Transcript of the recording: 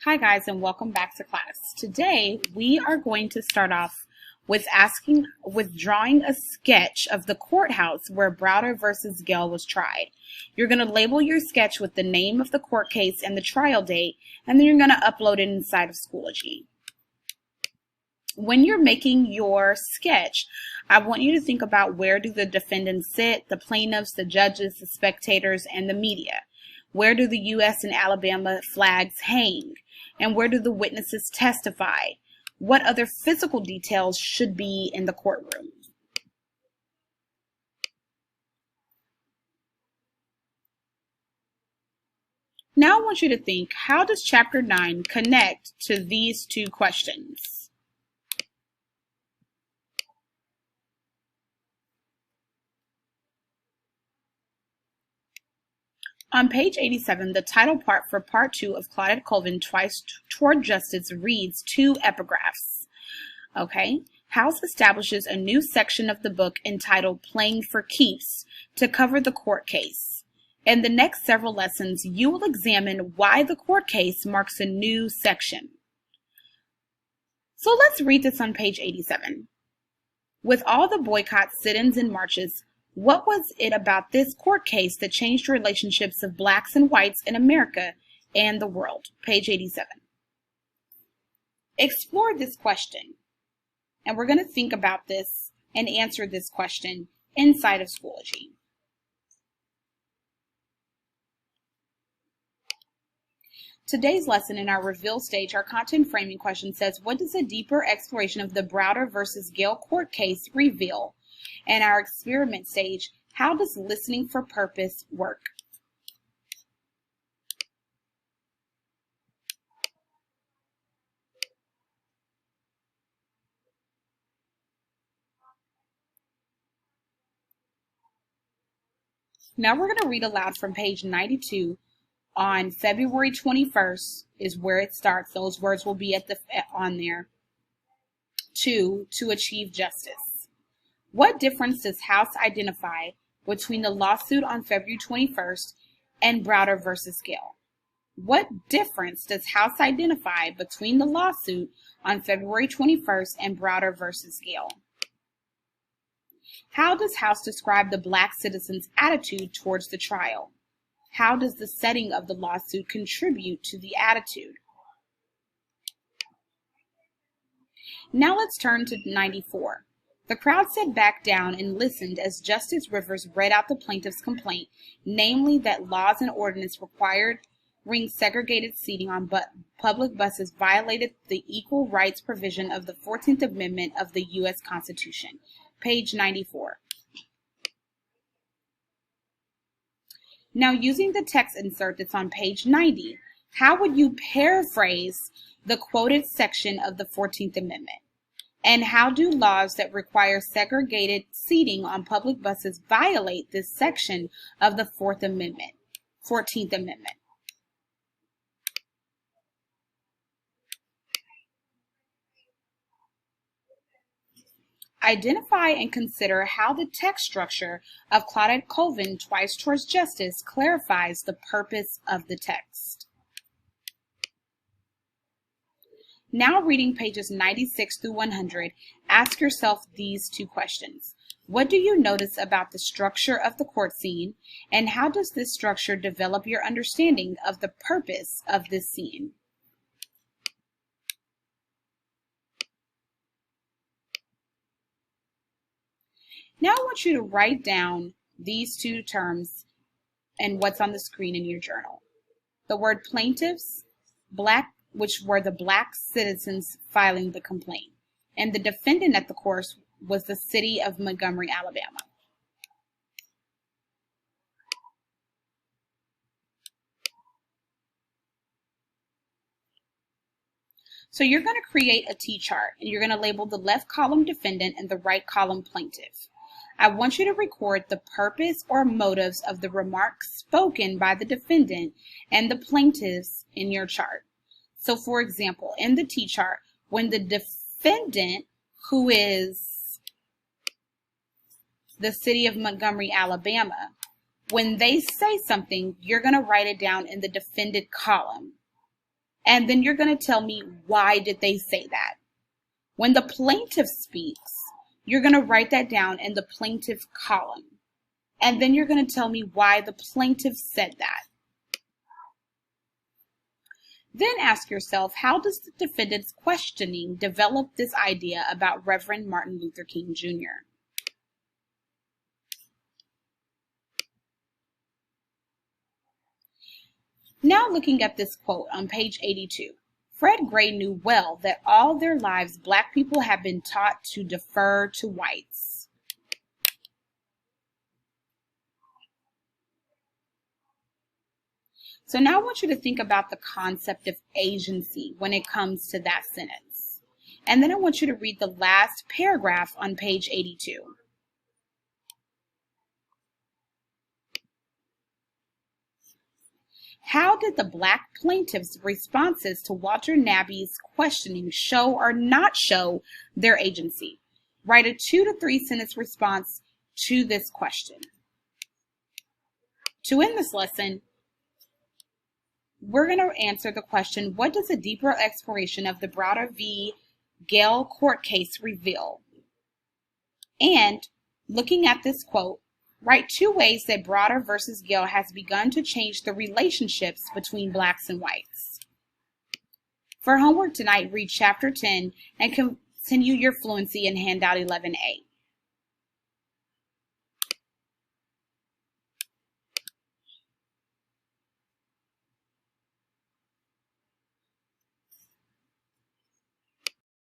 Hi guys, and welcome back to class. Today we are going to start off with drawing a sketch of the courthouse where Browder versus Gale was tried. You're going to label your sketch with the name of the court case and the trial date, and then you're going to upload it inside of Schoology. When you're making your sketch, I want you to think about where do the defendants sit, the plaintiffs, the judges, the spectators, and the media. Where do the U.S. and Alabama flags hang? And where do the witnesses testify? What other physical details should be in the courtroom? Now I want you to think, how does Chapter 9 connect to these two questions? On page 87, the title part for Part 2 of Claudette Colvin, Twice Toward Justice reads two epigraphs. Okay? House establishes a new section of the book entitled Playing for Keeps to cover the court case. In the next several lessons, you will examine why the court case marks a new section. So let's read this on page 87. With all the boycotts, sit-ins, and marches, what was it about this court case that changed relationships of blacks and whites in America and the world? Page 87. Explore this question, and we're going to think about this and answer this question inside of Schoology. Today's lesson in our reveal stage, our content framing question says, what does a deeper exploration of the Browder versus Gale court case reveal? And our experiment stage, how does listening for purpose work? Now we're going to read aloud from page 92 on February 21st is where it starts. Those words will be on there. To achieve justice. What difference does House identify between the lawsuit on February 21st and Browder versus Gale? What difference does House identify between the lawsuit on February 21st and Browder versus Gale? How does House describe the black citizens' attitude towards the trial? How does the setting of the lawsuit contribute to the attitude? Now let's turn to 94. The crowd sat back down and listened as Justice Rivers read out the plaintiff's complaint, namely that laws and ordinance requiring segregated seating on public buses violated the equal rights provision of the 14th Amendment of the U.S. Constitution. Page 94. Now, using the text insert that's on page 90, how would you paraphrase the quoted section of the 14th Amendment? And how do laws that require segregated seating on public buses violate this section of the 14th Amendment? Identify and consider how the text structure of Claudette Colvin, Twice Towards Justice, clarifies the purpose of the text. Now reading pages 96 through 100, ask yourself these two questions. What do you notice about the structure of the court scene, and how does this structure develop your understanding of the purpose of this scene? Now I want you to write down these two terms and what's on the screen in your journal. The word plaintiffs, black, which were the black citizens filing the complaint. And the defendant at the course was the city of Montgomery, Alabama. So you're going to create a T-chart, and you're going to label the left column defendant and the right column plaintiff. I want you to record the purpose or motives of the remarks spoken by the defendant and the plaintiffs in your chart. So, for example, in the T-chart, when the defendant, who is the city of Montgomery, Alabama, when they say something, you're going to write it down in the defendant column. And then you're going to tell me, why did they say that? When the plaintiff speaks, you're going to write that down in the plaintiff column. And then you're going to tell me why the plaintiff said that. Then ask yourself, how does the defendant's questioning develop this idea about Reverend Martin Luther King Jr.? Now looking at this quote on page 82, Fred Gray knew well that all their lives Black people have been taught to defer to whites. So now I want you to think about the concept of agency when it comes to that sentence. And then I want you to read the last paragraph on page 82. How did the Black plaintiffs' responses to Walter Nabby's questioning show or not show their agency? Write a 2 to 3 sentence response to this question. To end this lesson, we're going to answer the question, what does a deeper exploration of the Browder v. Gale court case reveal? And looking at this quote, write 2 ways that Browder versus Gale has begun to change the relationships between Blacks and whites. For homework tonight, read chapter 10 and continue your fluency in handout 11A.